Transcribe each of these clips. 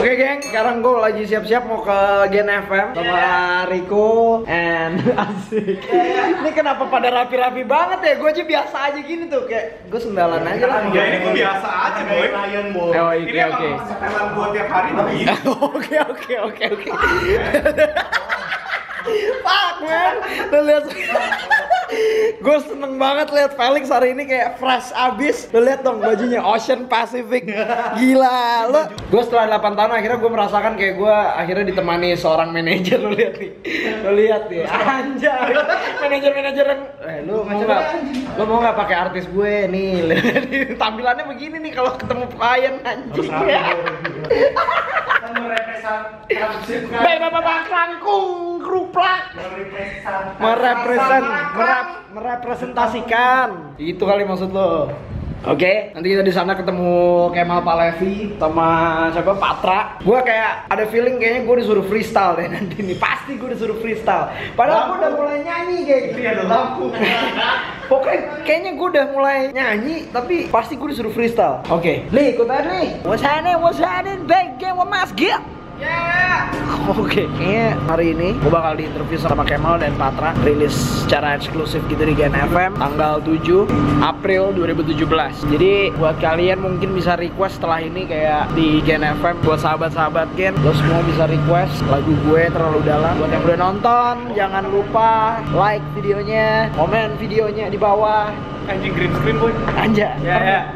Oke geng, sekarang gue lagi siap-siap mau ke Gen FM sama Rico and Asik. Ini kenapa pada rapi-rapi banget ya? Gue aja biasa aja gini tuh, kayak gue sendalan aja lah. Ya ini gue biasa aja boy. Oh, Ini emang setelan gue tiap hari begini. Oke. Fuck man, lu lihat. Gue seneng banget lihat Felix hari ini kayak fresh abis. Lu lihat dong bajunya Ocean Pacific. Gila, lu. Gue setelah 8 tahun akhirnya gue merasakan kayak gue akhirnya ditemani seorang manajer. Lu lihat nih. Lu lihat nih. Anjay. Manajer yang lu mau nggak pakai artis gue nih? Tampilannya begini nih kalau ketemu klien anjing. Bapak rangkung keruplak merepresentasikan itu kali maksud lo. Oke, nanti kita di sana ketemu Kemal Palevi sama siapa Patra. Gue kayak ada feeling kayaknya gue disuruh freestyle deh nanti nih. Pasti gue disuruh freestyle. Padahal gue udah mulai nyanyi kayak gitu. Ada lampu. Pokoknya kayaknya gue udah mulai nyanyi, tapi pasti gue disuruh freestyle. Oke, Li, ikutan nih. What's happening, big game with Mas Gil. Yeah. Oke, kayaknya hari ini gue bakal diinterview sama Kemal dan Patra. Rilis secara eksklusif gitu di Gen FM tanggal 7 April 2017. Jadi buat kalian mungkin bisa request setelah ini kayak di Gen FM. Buat sahabat-sahabat Gen, lo semua bisa request lagu gue Terlalu Dalam. Buat yang udah nonton, jangan lupa like videonya, komen videonya di bawah. Anjing green screen boy. Anja. Ya.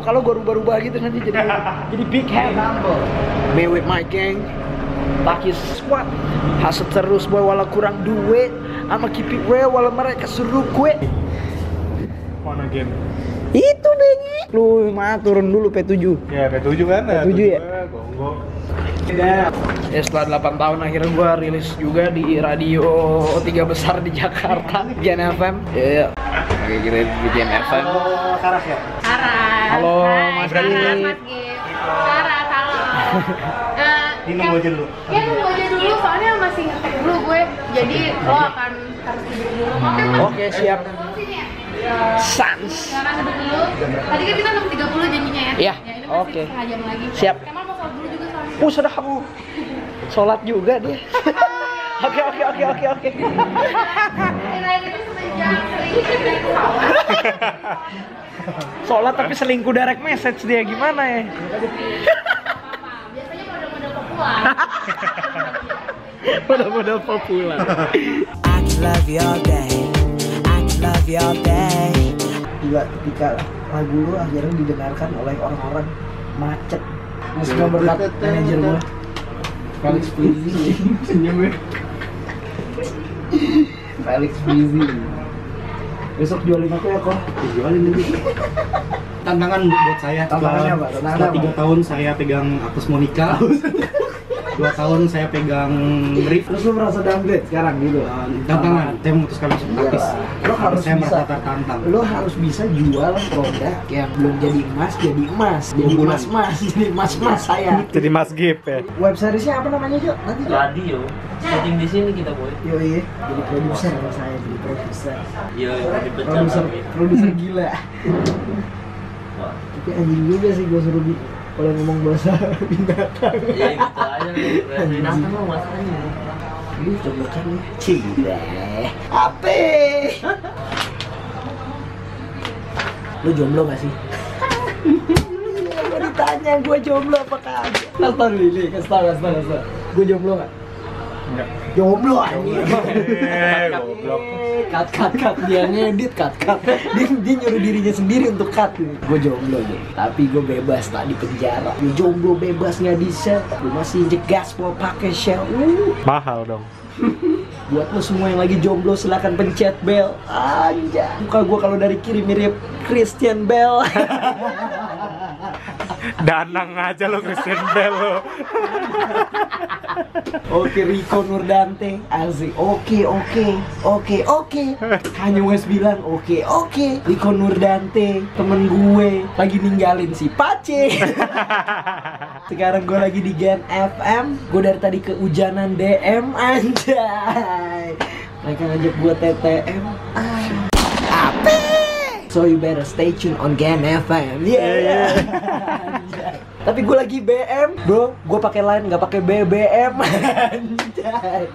Kalau gue rubah-rubah gitu nanti jadi big head. Me with my gang. Takis squad. Hasut terus boy walau kurang duit. I'ma keep it real walau mereka suruh gue. Mana game? Itu Bengi. Lu mah turun dulu P7. Ya P7 kan. P7 ya. Gonggong. Ya setelah 8 tahun akhirnya gue rilis juga di radio 3 besar di Jakarta, Gen FM. Iya. Oke, kita di Gen FM. Karas ya? Karas. Halo, Hai, Mas Karas, Gip. Mas Gip. Karas, halo. Ini nunggu aja dulu. Ya nunggu aja dulu, soalnya masih ngetek dulu gue. Jadi lo akan harus duduk dulu. Oke, Mas. Oke, siap. Sini ya. Sans. Sekarang duduk dulu. Tadi kan kita 6.30 janjinya ya? Iya, Ya, ini masih oke. setengah jam lagi. Siap. Kemal mau sholat dulu juga soalnya. Sudah kamu sholat juga dia. Oke. Kirain itu sejak selingkuh dari pesawat. Sholat tapi selingkuh direct message dia gimana ya? Biasanya model-model populer. Model populer. I could love you all day. I could love you all day. Juga ketika lagu lu akhirnya didengarkan oleh orang-orang macet. Semua berkat manajer gua Felix Frizzy. Senyum ya. Felix Frizzy. Besok jualin aku ya kok. Jualin nanti. Tantangan buat saya. Tantangannya apa? Setelah 3 tahun saya pegang Agus Monica. 2 tahun saya pegang Rif. Terus lu merasa downgrade sekarang gitu? Tantangan, saya memutuskan untuk taktis. Lo harus saya bisa. merasa tertantang. Lo harus bisa jual produk yang belum jadi emas, jadi emas, jadi Unggulan. emas, jadi emas saya. Jadi Mas Gip ya. Web seriesnya apa namanya Jo? Nanti Jo. Radio, setting di sini kita boy. Yoi, jadi produser sama saya, jadi produser. Iya, dipecat tapi. Produser gila. Tapi anjing juga sih gue suruh kalau ngomong bahasa binatang. Ya gitu aja nih. Binatang mah masalahnya. Ini coba kan nih. Cile. Ape. Lu jomblo gak sih? Gue ditanya gue jomblo apa kagak? Kasih tau Lili, kasih tau. Gue jomblo gak? Enggak. Jomblo anjing. Goblok. Cut dia ngedit cut. Dia nyuruh dirinya sendiri untuk cut. Gue jomblo deh, tapi gue bebas tak di penjara. Gue jomblo bebas nggak bisa. Gue masih jegas mau pakai shell. Mahal dong. Buat lo semua yang lagi jomblo silakan pencet bel. Anjay. Muka gue kalau dari kiri mirip Christian Bale. Danang aja lo Christian Bale lo. Oke, Rico Nurdante, asik. Oke. Kanye West bilang oke. Rico Nurdante, temen gue lagi ninggalin si Pace. Sekarang gue lagi di Gen FM. Gue dari tadi kehujanan DM anjay. Mereka ngajak gue TTM. So you better stay tuned on Gen FM. Yeah. Tapi gue lagi BM, bro. Gue pakai Line, nggak pakai BBM. Anjay.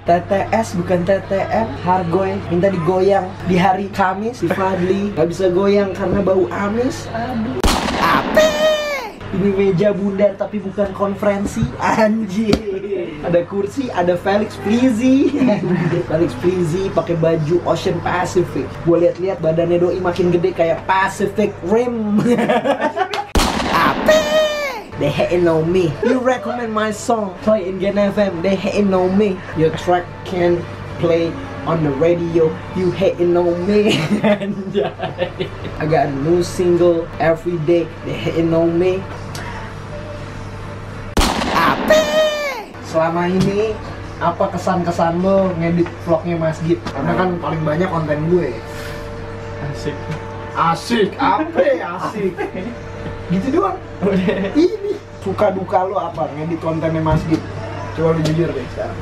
TTS bukan TTM. Hargoy minta digoyang di hari Kamis. Si Fadli nggak bisa goyang karena bau amis. Aduh. Apa? Ini meja bundar tapi bukan konferensi. Anjir. Ada kursi, ada Felix Frizzy. Felix Frizzy pakai baju Ocean Pacific. Gue lihat-lihat badannya doi makin gede kayak Pacific Rim. Apa? They hating on me. You recommend my song play in Gen FM. They hating on me. Your track can play on the radio. You hating on me. Anjay. I got a new single every day. They hating on me. Apa? Selama ini apa kesan-kesan lo ngedit vlognya Mas Git? Karena kan paling banyak konten gue. Asik. Asik, apa? Asik. Gitu doang. Ini suka duka lo apa ngedit kontennya Mas Git? Coba lu jujur deh sekarang.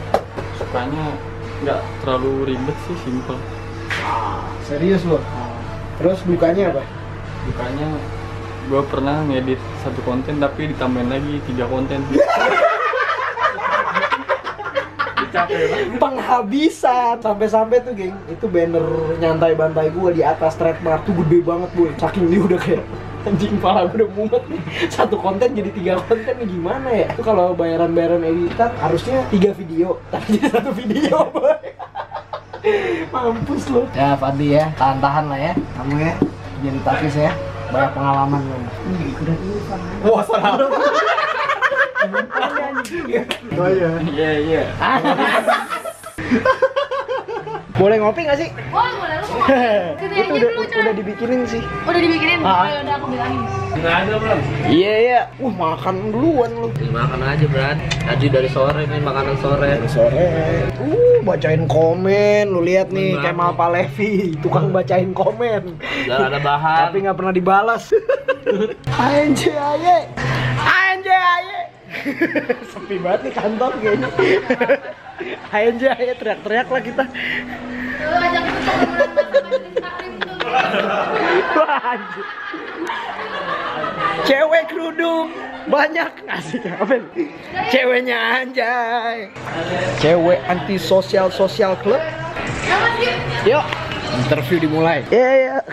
Sukanya nggak terlalu ribet sih, simple. Serius lo? Terus dukanya apa? Dukanya gue pernah ngedit satu konten tapi ditambahin lagi 3 konten. Penghabisan sampai-sampai tuh geng, itu banner nyantai bantai gue di atas trademark tuh gede banget gue. Saking dia udah kayak anjing, pala gue udah mumet nih. Satu konten jadi 3 konten nih, gimana ya? Itu kalau bayaran editan harusnya 3 video, tapi jadi 1 video boy. Mampus lo. Ya Fadli ya, tahan-tahan lah ya. Kamu ya, jadi takis ya. Banyak pengalaman lo. Udah ini Pak. Wah salah. Oh iya. Iya. Boleh ngopi nggak sih? Boleh lu. Itu udah dibikinin sih. Udah dibikinin. Oh ya udah aku bilangin. Nggak ada belum? Iya. Makan duluan lu. Makan aja Bran. Tadi dari sore nih makanan sore. Sore. Bacain komen. Lu lihat nih Kemal Palevi, tukang bacain komen. Udah ada bahan. Tapi nggak pernah dibalas. Anjay. Sepi banget nih kantor kayaknya. Anjay, teriak-teriak lah kita. Lu ajak itu teman-teman masakan takrim tuh. Wah, anjir. Cewek kerudung banyak asik apa nih? Ceweknya anjay. Cewek anti sosial club. Yuk, interview dimulai. Iya.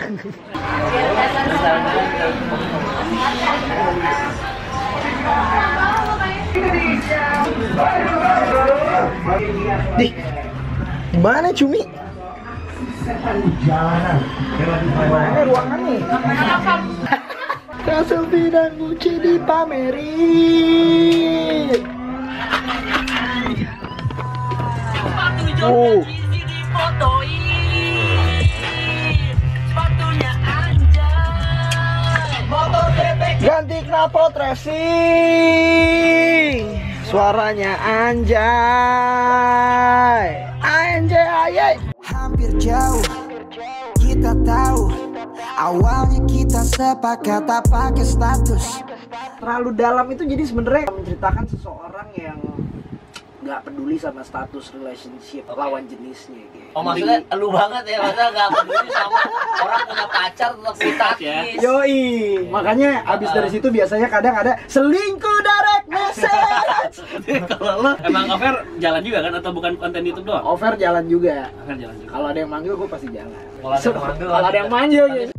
Di mana Cumi? Jalanan. Mana ruangan nih? Selfie dan Gucci dipamerin. Ganti knalpot racing. Suaranya anjay. Hampir jauh, kita tahu. Awalnya kita sepakat tak pakai status. Terlalu dalam itu jadi sebenarnya menceritakan seseorang yang nggak peduli sama status relationship lawan jenisnya gitu. Oh maksudnya lu banget ya, maksudnya nggak peduli sama orang punya pacar tetap takis. Yoi, makanya abis dari situ biasanya kadang ada selingkuh direct message. Kalau lu emang affair jalan juga kan atau bukan konten YouTube doang? Offer jalan juga. Affair jalan juga. Kalau ada yang manggil gue pasti jalan. Kalau ada yang manggil gitu.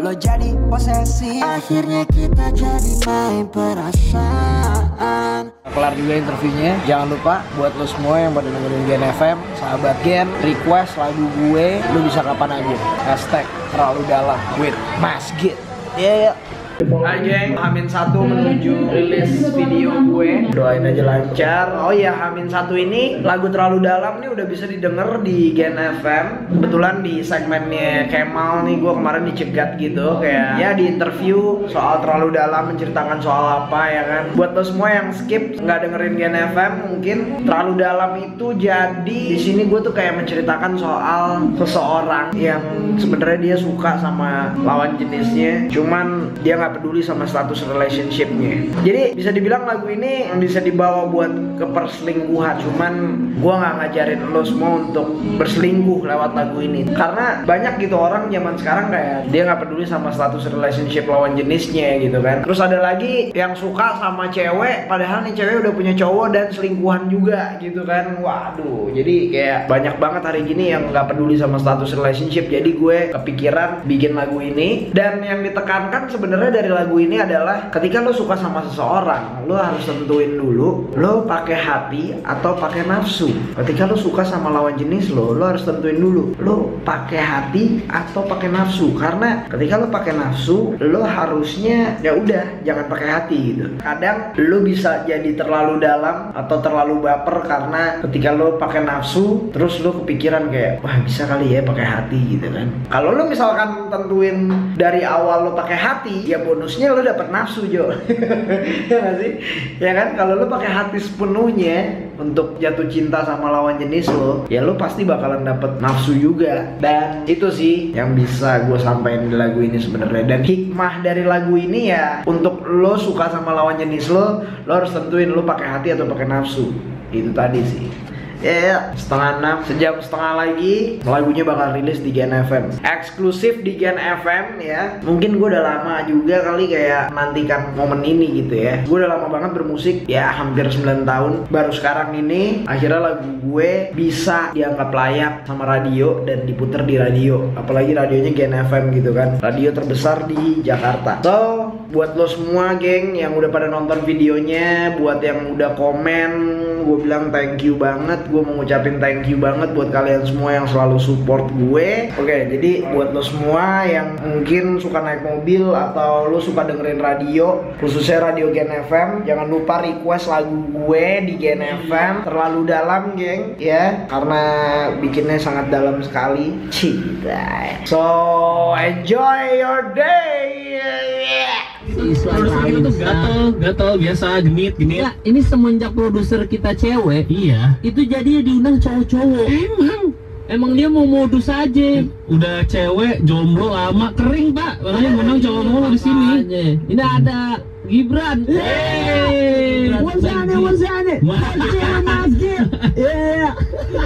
Lo jadi posesif. Akhirnya kita jadi main perasaan. Kelar juga interviewnya. Jangan lupa buat lo semua yang pada dengerin Gen FM, sahabat Gen, request lagu gue, lo bisa kapan aja. Hashtag terlalu dalam with Mas Git. Yeah. Hai geng, H-1 menuju rilis video gue. Doain aja lancar. Oh iya, H-1 ini lagu Terlalu Dalam nih udah bisa didengar di Gen FM. Kebetulan di segmennya Kemal nih gue kemarin dicegat gitu, kayak ya di interview soal Terlalu Dalam, menceritakan soal apa ya kan. Buat lo semua yang skip nggak dengerin Gen FM, mungkin Terlalu Dalam itu jadi di sini gue tuh kayak menceritakan soal seseorang yang sebenarnya dia suka sama lawan jenisnya, cuman dia nggak nggak peduli sama status relationshipnya. Jadi bisa dibilang lagu ini bisa dibawa buat ke perselingkuhan. Cuman gue nggak ngajarin lo semua untuk berselingkuh lewat lagu ini, karena banyak gitu orang zaman sekarang kayak dia nggak peduli sama status relationship lawan jenisnya gitu kan. Terus ada lagi yang suka sama cewek padahal nih cewek udah punya cowok dan selingkuhan juga gitu kan. Waduh, jadi kayak banyak banget hari gini yang nggak peduli sama status relationship. Jadi gue kepikiran bikin lagu ini, dan yang ditekankan sebenarnya dari lagu ini adalah ketika lo suka sama seseorang, lo harus tentuin dulu lo pakai hati atau pakai nafsu. Ketika lo suka sama lawan jenis lo harus tentuin dulu lo pakai hati atau pakai nafsu. Karena ketika lo pakai nafsu, lo harusnya ya udah jangan pakai hati gitu. Kadang lo bisa jadi terlalu dalam atau terlalu baper karena ketika lo pakai nafsu terus lo kepikiran kayak wah bisa kali ya pakai hati gitu kan. Kalau lo misalkan tentuin dari awal lo pakai hati, ya bonusnya lo dapet nafsu Jo. Ya gak sih? Ya kan, kalau lo pakai hati sepenuhnya untuk jatuh cinta sama lawan jenis lo, ya lo pasti bakalan dapet nafsu juga. Dan itu sih yang bisa gue sampaikan di lagu ini sebenarnya. Dan hikmah dari lagu ini ya untuk lo suka sama lawan jenis lo harus tentuin lo pakai hati atau pakai nafsu. Itu tadi sih. Ya, 5:30, sejam setengah lagi lagunya bakal rilis di Gen FM, eksklusif di Gen FM ya. Mungkin gue udah lama juga kali kayak nantikan momen ini gitu ya. Gue udah lama banget bermusik ya, hampir 9 tahun. Baru sekarang ini akhirnya lagu gue bisa dianggap layak sama radio dan diputer di radio. Apalagi radionya Gen FM gitu kan, radio terbesar di Jakarta. So buat lo semua geng yang udah pada nonton videonya, buat yang udah komen, gue bilang thank you banget. Gue mau ngucapin thank you banget buat kalian semua yang selalu support gue. Oke, jadi buat lo semua yang mungkin suka naik mobil atau lo suka dengerin radio, khususnya radio Gen FM, jangan lupa request lagu gue di Gen FM. Terlalu dalam geng ya, karena bikinnya sangat dalam sekali. Cita. So enjoy your day. Produser kita tuh gatel biasa genit. Ya, ini semenjak produser kita cewek, Iya. itu jadinya diundang cowok-cowok. Emang dia mau modus aja. Udah cewek jomblo lama kering pak, makanya ngundang cowok mulu di sini. Ini ada Gibran.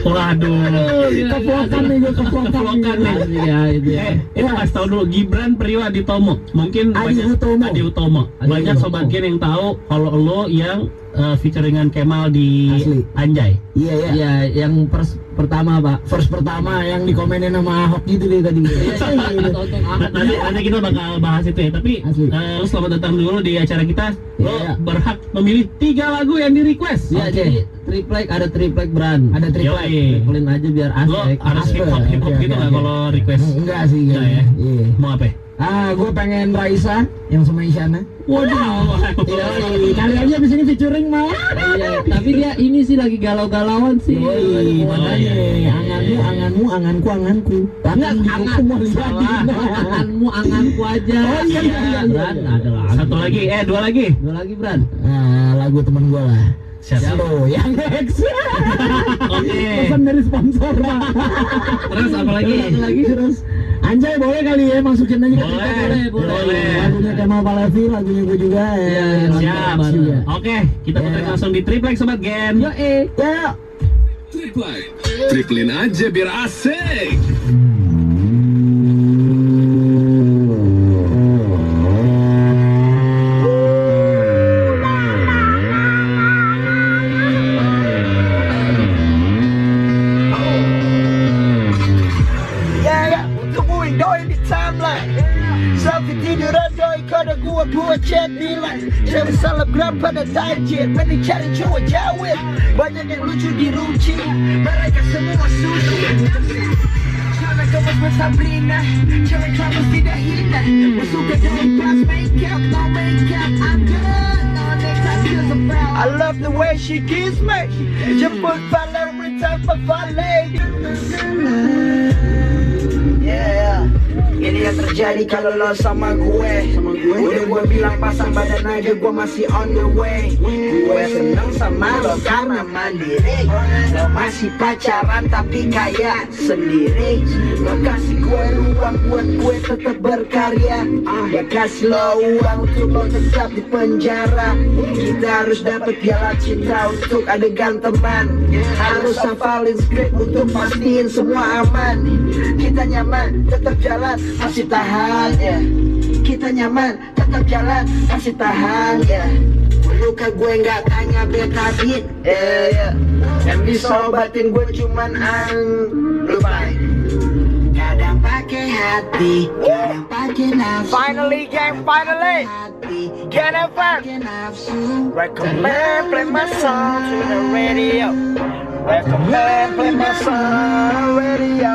Waduh. Kepokan nih, kepokan nih. Ya itu ya. Itu kasih tau dulu, Gibran Priwaditomo. Mungkin Adi Utomo. Banyak sobat Gen yang tahu kalau lo yang featuringan Kemal di Asli. Anjay. Iya, yang pertama pak, first pertama yang dikomenin sama Ahok gitu deh tadi. Nanti kita bakal bahas itu ya. Tapi lo selamat datang dulu di acara kita. Lo berhak memilih 3 lagu yang di request. Iya, jadi triplek, ada triplek Bran. Ada triplek. Triplin aja biar Lo asik. harus hip hop gitu nggak kalau request? Enggak sih, Enggak ya. Iya. Mau apa? Gue pengen Raisa yang sama Isyana. Waduh. Iya, kali aja di sini featuring mah. Iya, tapi dia ini sih lagi galau-galauan sih. Makanya anganmu, anganku. Anganmu, anganku aja. Oh iya. Bran, ada lagu. Satu lagi, 2 lagi. 2 lagi, Bran. Lagu teman gue lah. Siapa? Yang X. Oke. Pesan dari sponsor, Pak. Terus apa lagi? Satu lagi terus. Anjay boleh kali ya, masukin aja ke kita. Boleh. Lagunya Kemal Palevi, lagunya gue juga ya. Siap. Oke, kita putar langsung di triplek sobat Gen. Yo. Triplek. Triplin aja biar asik. Gua chat nilai cewek selebgram pada tajir, mending cari cowok jawet. Banyak yang lucu di Ruci, mereka semua suci. Cewek kemas bersabrina, cewek kamus tidak hina. Gua suka dengan pas make up, no make up, I'm good. No next I'm just a proud. I love the way she kiss me. Jemput Valerie tanpa valet. Yeah. Ini yang terjadi kalau lo sama gue. Udah gue bilang pasang badan aja, gue masih on the way. Gue seneng sama lo karena mandiri. Lo masih pacaran tapi kayak sendiri. Lo kasih gue ruang buat gue tetap berkarya. Ya kasih lo uang untuk lo tetap di penjara. Kita harus dapat piala cinta untuk adegan teman. Harus hafalin skrip untuk pastiin semua aman. Kita nyaman, tetap jalan, masih tahan ya. Kita nyaman, tetap jalan, masih tahan ya. Luka gue nggak tanya betadin, yang bisa obatin gue cuman lupain. Kadang pakai hati, kadang pakai nafsu. Finally gang, finally. Get it back. Recommend play my song to the radio. Recommend play my song radio.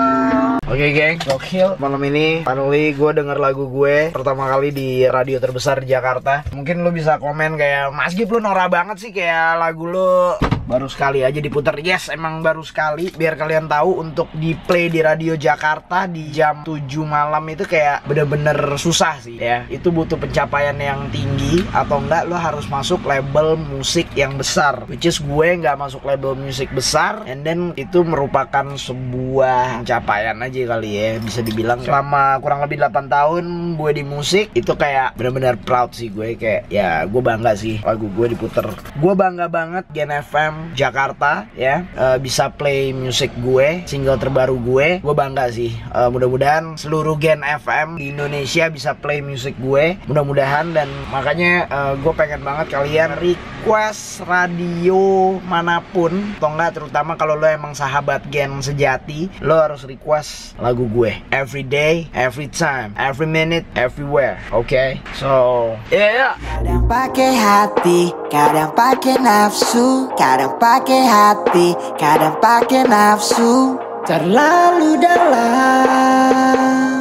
Oke geng, gokil. Malam ini finally gue denger lagu gue pertama kali di radio terbesar di Jakarta. Mungkin lu bisa komen kayak, Mas Gip lu norak banget sih, kayak lagu lu baru sekali aja diputer. Yes, emang baru sekali. Biar kalian tahu, untuk di play di radio Jakarta di jam 7 malam itu kayak bener-bener susah sih ya. Itu butuh pencapaian yang tinggi, atau enggak lo harus masuk label musik yang besar, which is gue nggak masuk label musik besar. And then itu merupakan sebuah pencapaian aja kali ya, bisa dibilang. Selama kurang lebih 8 tahun gue di musik, itu kayak bener-bener proud sih gue. Kayak ya gue bangga sih lagu gue diputer. Gue bangga banget Gen FM Jakarta ya, bisa play musik gue, single terbaru gue. Gue bangga sih. Mudah-mudahan seluruh Gen FM di Indonesia bisa play musik gue, mudah-mudahan. Dan makanya gue pengen banget kalian request radio manapun, atau enggak, terutama kalau lo emang sahabat Gen sejati, lo harus request lagu gue every day, every time, every minute, everywhere. Okay, so yeah. Kadang pakai hati, kadang pakai nafsu. Kadang pakai hati, kadang pakai nafsu. Terlalu dalam,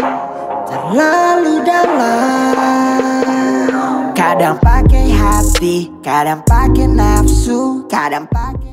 terlalu dalam. Kadang pakai hati, kadang pakai nafsu. Kadang pakai